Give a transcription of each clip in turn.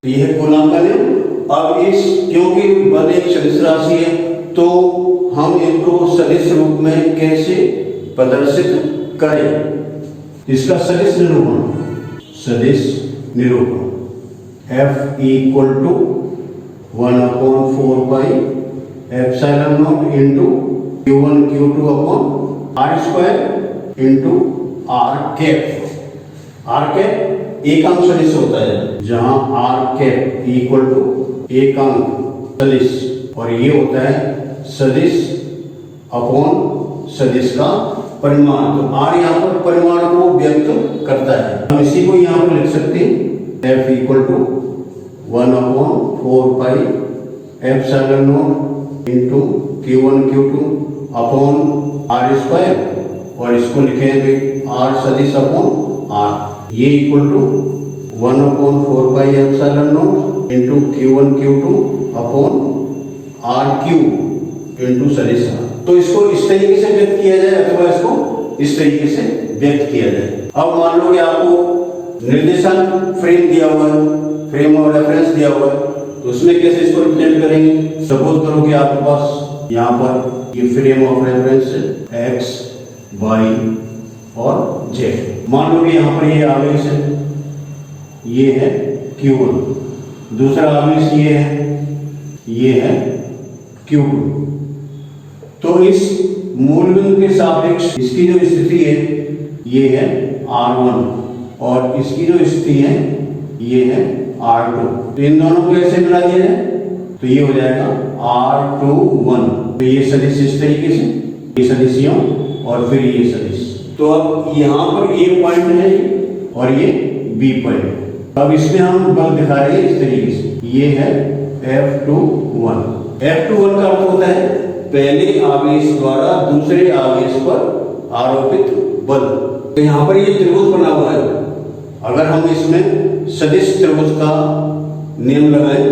यह कूलम का नियम। अब इस क्योंकि बल एक सदिश राशि है तो हम इनको सदिश रूप में कैसे प्रदर्शित करें। इसका सदिश निरूपण F equal to 1/4 pi epsilon naught into Q1 Q2 upon R square into R cap. R cap एकांक सदिश होता है जहां R कैप इक्वल टू एकांक सदिश और ये होता है सदिश अपॉन सदिश का परिमाण। तो R यहाँ पर परिमाण को व्यक्त करता है। हम इसी को यहाँ पर लिख सकते हैं F equal to 1/4 pi epsilon naught into Q1 Q2 upon R square और इसको लिखेंगे R सदिश अपॉन R। ये equal to 1/4 pi epsilon naught into Q1 Q2 upon R cube into सदिश R। तो इसको इस तरीके से व्यक्त किया जाए अथवा इसको इस तरीके से व्यक्त किया जाए। अब मान लो कि आपको निर्देशांक फ्रेम दिया हुआ है, फ्रेम और रेफरेंस दिया हुआ है, तो उसमें कैसे इसको रिप्रेजेंट करेंगे। सपोज करो कि आपके पास यहाँ पर ये फ्रेम ऑफ रेफरेंस है x, y और z। मान लो कि यहाँ पर ये आवेश है, ये है Q1, दूसरा आवेश ये है Q2। तो इस मूल बिंदु के सापेक्ष इसकी जो स्थिति है ये है R1 और इसकी जो स्थिति है ये है R2। तो इन दोनों को ऐसे मिला दिया जाए तो ये हो जाएगा R21। तो ये सदिश इस तरीके से, ये सदिश और फिर ये सदिश। तो अब यहाँ पर A पॉइंट है और ये B पॉइंट। अब इसमें हम बल दिखा रहे हैं इस तरीके से, ये है F21। F21 का अर्थ होता है पहले आवेश द्वारा दूसरे आवेश पर आरोपित बल। तो यहाँ पर ये त्रिभुज बना हुआ है। अगर हम इसमें सदिश त्रिभुज का नियम लगाएं,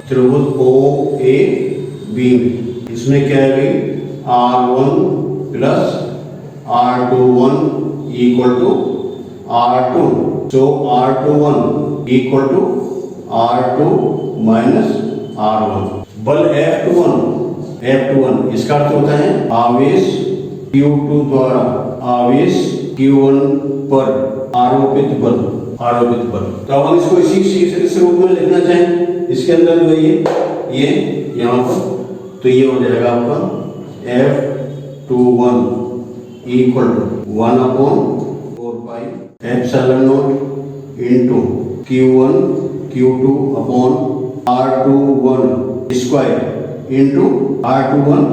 त्रिभुज OAB, इसमें क्या है R1 plus R21 equal to R2। तो R21 equal to R2 minus R1। बल F21 इसका अर्थ होता है आवेश Q2 द्वारा आवेश Q1 पर आरोपित बल। तो अब हम इसको इस रूप में लिखना चाहें, इसके अंदर जो है ये यहाँ पर, तो ये हो जाएगा आपका F21 equal to 1/4 pi epsilon naught into Q1 Q2 upon R21 square into R21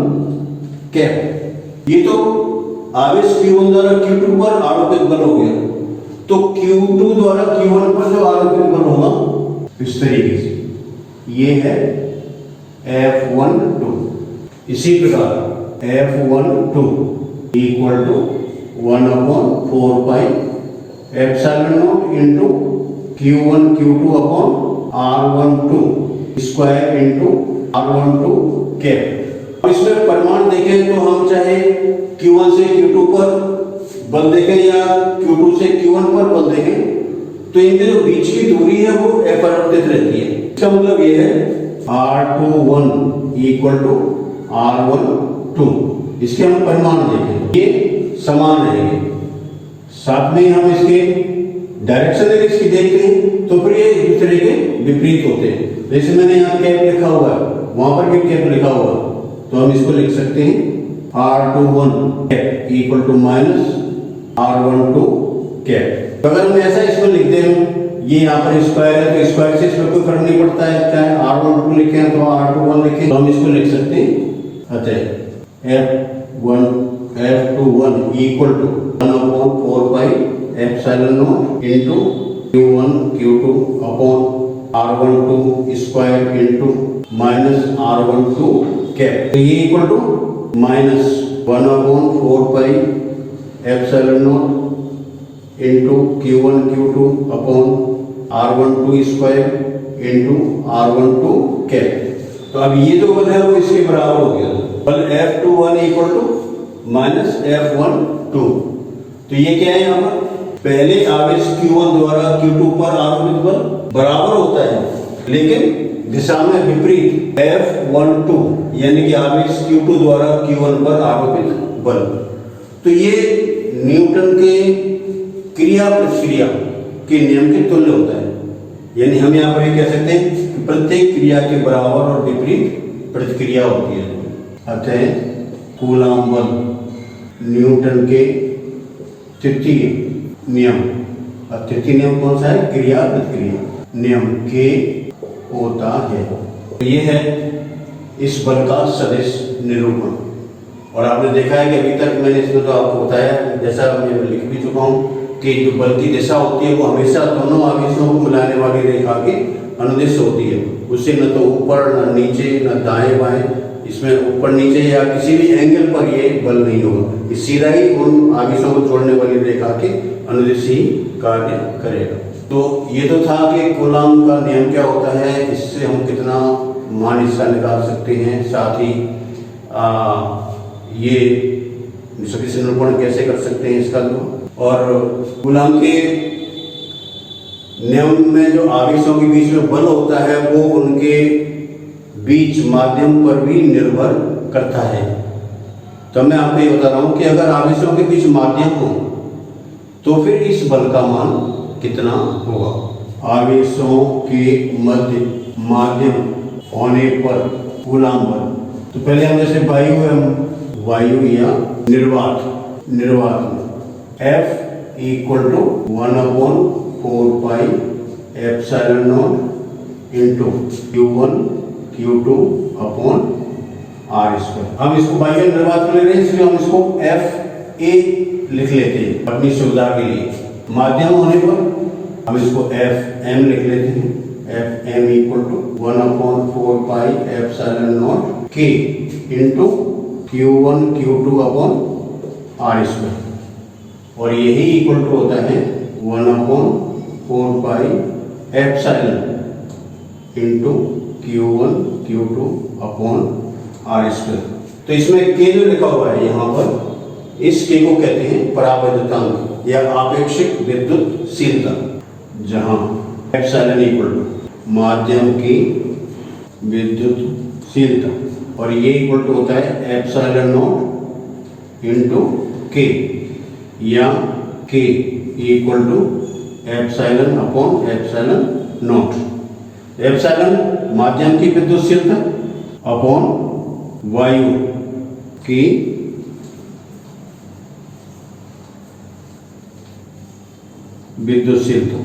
cap. ये तो आवेश Q1 द्वारा Q2 पर आरोपित बल हो गया। तो Q2 द्वारा Q1 पर जो आरोपित बल होगा इस तरीके से, ये है F12। इसी प्रकार F12 equal to 1/4 pi epsilon naught into Q1 Q2 upon R12 square into R12 cap. इसमें परिमाण देखें तो हम चाहे Q1 से Q2 पर बल देखें या Q2 से Q1 पर बल देखें, तो इनके जो बीच की दूरी है वो अपरिवर्तित रहती है। इसका मतलब ये है R21 इक्वल टू R12। इसके हम परिमाण देखें, ये समान रहेंगे। साथ में हम इसके डायरेक्शन अगर इसकी देखते हैं तो फिर ये एक दूसरे के विपरीत होते हैं। जैसे मैंने यहाँ कैप लिखा हुआ है, वहां पर भी कैप लिखा हुआ, तो हम इसको लिख सकते हैं R21 cap equal to minus R12 cap. तो अगर हम ऐसा इसको लिखते हैं, ये यहाँ पर स्क्वायर है तो स्क्वायर से इसमें कोई फर्क नहीं पड़ता है, चाहे R12 लिखें अथवा R21 लिखें, तो हम इसको लिख सकते हैं अतः F21 equal to 1/4 pi epsilon naught into Q1 Q2 upon R12 square into minus R12 cap. तो ये equal to minus 1/4 pi epsilon naught into Q1 Q2 upon R12 square into R12 cap. तो अब ये जो बल है वो इसके बराबर हो गया। बल F21 equal to minus F12। तो ये क्या है यहाँ पर, पहले आवेश Q1 द्वारा Q2 पर आरोपित बल बराबर होता है लेकिन दिशा में विपरीत F12 यानी कि आवेश Q2 द्वारा Q1 पर आरोपित बल। तो ये न्यूटन के क्रिया प्रतिक्रिया के नियम के तुल्य होता है। यानी हम यहाँ पर ये कह सकते हैं कि प्रत्येक क्रिया के बराबर और विपरीत प्रतिक्रिया होती है। अतः कूलॉम बल न्यूटन के तृतीय नियम, अब तृतीय नियम कौन सा है? क्रिया प्रतिक्रिया नियम के होता है। तो ये है इस बल का सदिश निरूपण। और आपने देखा है कि अभी तक मैंने इसमें तो आपको बताया, जैसा मैं लिख भी चुका हूँ कि जो बल की दिशा होती है वो हमेशा दोनों आवेशों को मिलाने वाली रेखा के अनुदिश होती है। उससे न तो ऊपर न नीचे न दाएं बाएं, इसमें ऊपर नीचे या किसी भी एंगल पर ये बल नहीं होगा। ये सीधा ही उन आवेशों को जोड़ने वाली रेखा के अनुदिश ही कार्य करेगा। तो ये तो था कि कूलॉम का नियम क्या होता है, इससे हम कितना मान इसका निकाल सकते हैं, साथ ही ये सदिश निरूपण कैसे कर सकते हैं इसका। और कूलॉम के नियम में जो आवेशों के बीच में बल होता है वो उनके बीच माध्यम पर भी निर्भर करता है। तो मैं आपको ये बता रहा हूं कि अगर आवेशों के बीच माध्यम हो तो फिर इस बल का मान कितना होगा। आवेशों के मध्य माध्यम होने पर कूलॉम बल, तो पहले हम जैसे वायु या निर्वात में F equal to 1/4 pi epsilon naught into Q1 Q2 upon R square. हम इसको बाह्य निर्वात में ले रहे हैं इसलिए हम इसको FA लिख लेते हैं अपनी सुविधा के लिए। माध्यम होने पर हम इसको FM लिख लेते हैं। FM equal to 1/4 pi epsilon naught K into Q1 Q2 upon R square. और यही इक्वल टू होता है 1/4 pi epsilon into Q1 Q2 upon R square. तो इसमें K जो लिखा हुआ है यहाँ पर, इस K को कहते हैं परावैद्युतांक या आपेक्षिक विद्युतशीलता, जहाँ एप्सिलॉन इक्वल टू माध्यम की विद्युतशीलता और ये इक्वल टू होता है एप्सिलॉन नॉट इंटू K, या K equal to epsilon upon epsilon naught. Epsilon माध्यम की विद्युतशीलता अपॉन वायु की विद्युतशीलता।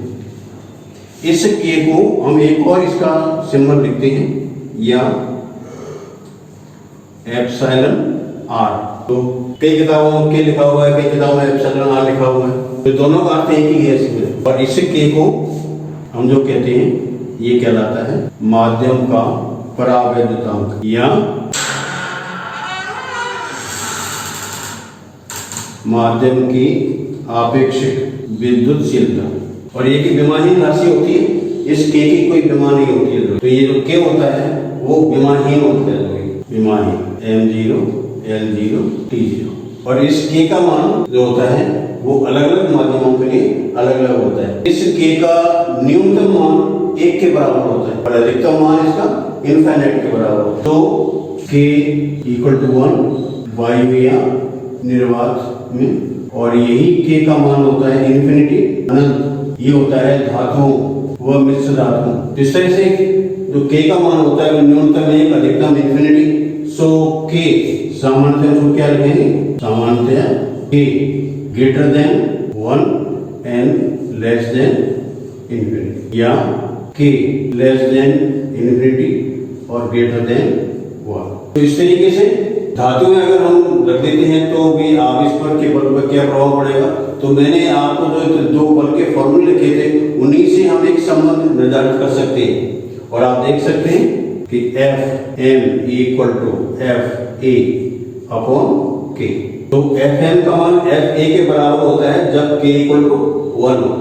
इस K को हम एक और इसका सिंबल लिखते हैं, या एप्सिलॉन R। तो कई किताबों में K लिखा हुआ है, कई किताबों में एप्सिलॉन R लिखा हुआ है, तो दोनों का अर्थ एक ही है इसमें। और इस K को हम जो कहते हैं ये कहलाता है माध्यम का परावैद्युतांक या माध्यम की आपेक्षिक विद्युतशीलता। और ये की विमानहीन राशि होती है, इस K की कोई विमान नहीं होती है। तो ये जो K होता है वो विमानहीन होता है, विमानहीन M0 L0 T0। और इस K का मान जो होता है वो अलग अलग माध्यमों के लिए अलग अलग होता है। इस K का न्यूनतम मान 1 के बराबर होता है और अधिकतम मान इसका इनफाइनाइट के बराबर होता है। तो K इक्वल टू 1 वायु या निर्वात में, और यही K का मान होता है इन्फिनिटी, अनंत। ये होता है धातुओं व मिश्र धातुओं। इस तरह से जो K का मान होता है वो न्यूनतम 1, अधिकतम इन्फिनिटी। सो K सामान्यतः इसको क्या लिखेंगे? सामान्यतः K greater than 1 and less than infinity, या K लेस देन इन्फिनिटी और ग्रेटर देन 1। तो इस तरीके से धातु में अगर हम रख देते हैं तो भी आवेश पर के बल पर क्या प्रभाव पड़ेगा। तो मैंने आपको जो 2 बल के फॉर्मूले लिखे थे उन्हीं से हम एक संबंध निर्धारित कर सकते हैं। और आप देख सकते हैं कि Fm equal to Fa upon K। तो Fm का मान Fa के बराबर होता है जब K इक्वल टू 1 हो,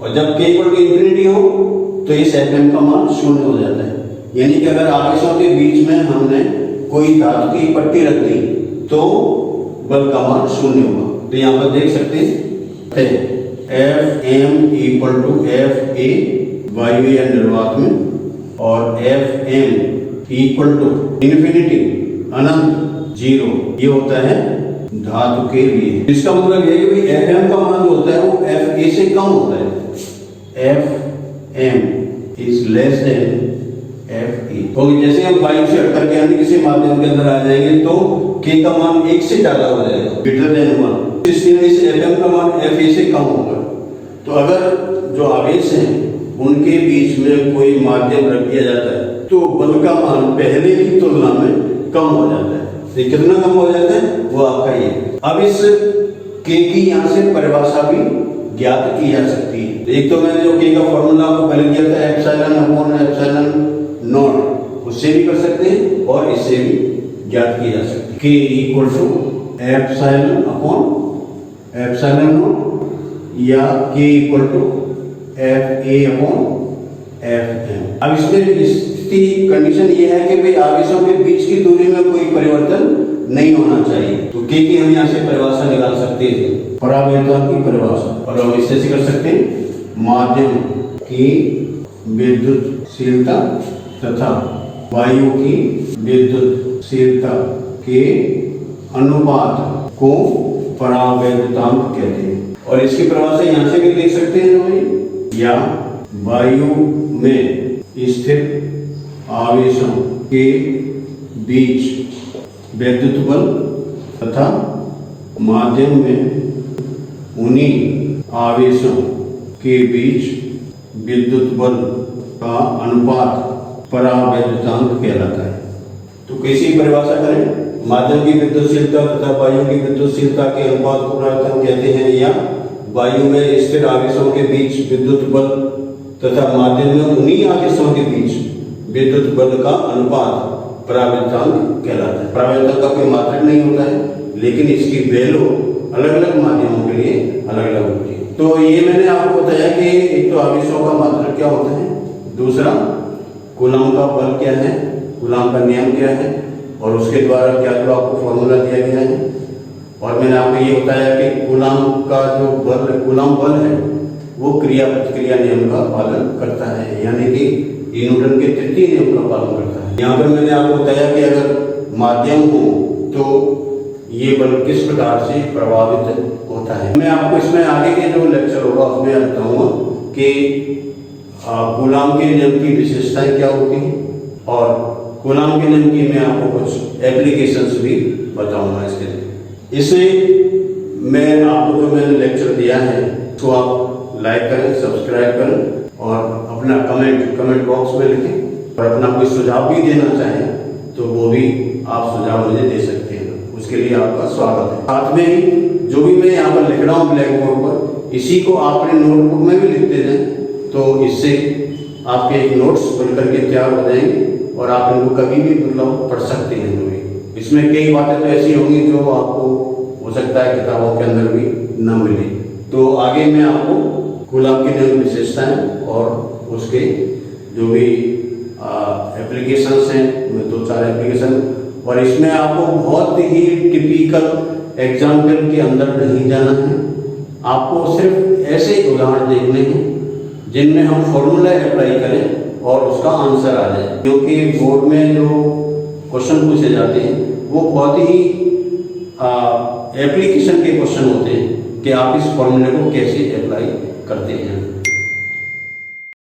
और जब K इक्वल टू इंफिनिटी हो तो इस Fm का मान 0 हो जाता है। यानी कि अगर आवेशों के बीच में हमने कोई धातु की पट्टी रख दी तो बल का मान 0 होगा। तो यहाँ पर देख सकते हैं Fm इक्वल टू Fa वायु या निर्वात में और F M equal to infinity अनंत 0, ये होता है धातु के लिए। इसका मतलब ये कि एफ एम का मान जो होता है वो एफ ए से कम होता है। F M is less than F E. तो जैसे हम वायु से हट करके अन्य किसी माध्यम के अंदर आ जाएंगे तो के का मान 1 से ज्यादा हो जाएगा, ग्रेटर देन 1। इसलिए इस एफ एम का मान एफ ए से कम होगा। तो अगर जो आवेश हैं उनके बीच में कोई माध्यम रख दिया जाता है तो बल का मान पहले की तुलना में कम हो जाता है। तो कितना कम हो जाता है वो आपका ये। अब इस के की यहाँ से परिभाषा भी ज्ञात की जा सकती है। एक तो मैंने जो के का फॉर्मूला आपको पहले दिया था एप्सिलॉन अपॉन एप्सिलॉन नॉट, उससे भी कर सकते हैं और इससे भी ज्ञात की जा सकती है। K equal to epsilon upon epsilon naught या K equal to F A upon F M. अब इसमें इसकी कंडीशन ये है कि भाई आवेशों के बीच की दूरी में कोई परिवर्तन नहीं होना चाहिए। तो के की हम यहाँ से परिभाषा निकाल सकते हैं, परावैद्युता की परिभाषा, और हम इससे कर सकते हैं माध्यम की विद्युतशीलता तथा वायु की विद्युतशीलता के अनुपात को परावैद्युतांक कहते हैं। और इसकी परिभाषा यहाँ से भी लिख सकते हैं भाई, या वायु में स्थित आवेशों के बीच विद्युत बल तथा माध्यम में उन्हीं आवेशों के बीच विद्युत बल का अनुपात परावैद्युतांक कहलाता है। तो कैसी परिभाषा करें? माध्यम की विद्युतशीलता तथा वायु की विद्युतशीलता के अनुपात को परावैद्युतांक कहते हैं, या वायु में स्थिर आवेशों के बीच विद्युत बल तथा माध्यम में उन्हीं आवेशों के बीच विद्युत बल का अनुपात परावैद्युतांक कहलाता है। परावैद्युतांक का कोई मात्रक नहीं होता है, लेकिन इसकी वैल्यू अलग अलग माध्यमों के लिए अलग अलग होती है। तो ये मैंने आपको बताया कि एक तो आवेशों का मात्रक क्या होता है, दूसरा कूलॉम का बल क्या है, कूलॉम का नियम क्या है, और उसके द्वारा क्या जो आपको फॉर्मूला दिया गया है। और मैंने आपको ये बताया कि कूलॉम का जो बल, कूलॉम बल है वो क्रिया प्रतिक्रिया नियम का पालन करता है, यानी कि न्यूटन के तृतीय नियम का पालन करता है। यहाँ पर मैंने आपको बताया कि अगर माध्यम हो तो ये बल किस प्रकार से प्रभावित होता है। मैं आपको इसमें आगे के जो लेक्चर होगा उसमें बताऊंगा कि कूलॉम के नियम की विशेषताएं क्या होती हैं, और कूलॉम के नियम की मैं आपको कुछ एप्लीकेशंस भी बताऊंगा इसके लिए। इसे मैं आपको जो मैंने लेक्चर दिया है तो आप लाइक करें, सब्सक्राइब करें और अपना कमेंट बॉक्स में लिखें। और अपना कोई सुझाव भी देना चाहें तो वो भी आप सुझाव मुझे दे सकते हैं, उसके लिए आपका स्वागत है। साथ में ही जो भी मैं यहाँ पर लिख रहा हूँ ब्लैक बोर्ड पर, इसी को आप अपने नोटबुक में भी लिखते जाएं, तो इससे आपके एक नोट्स बन करके तैयार हो जाएंगे और आप इनको कभी भी मतलब पढ़ सकते हैं। इसमें कई बातें तो ऐसी होंगी जो आपको हो सकता है किताबों के अंदर भी न मिले। तो आगे मैं आपको कूलॉम की नियम विशेषताएं और उसके जो भी एप्लीकेशंस हैं, मैं 2-4 एप्लीकेशन, और इसमें आपको बहुत ही टिपिकल एग्जाम्पल के अंदर नहीं जाना है। आपको सिर्फ ऐसे उदाहरण देखने हैं जिनमें हम फॉर्मूला अप्लाई करें और उसका आंसर आ जाए, क्योंकि बोर्ड में जो क्वेश्चन पूछे जाते हैं वो बहुत ही एप्लीकेशन के क्वेश्चन होते हैं कि आप इस फॉर्मूले को कैसे अप्लाई करते हैं।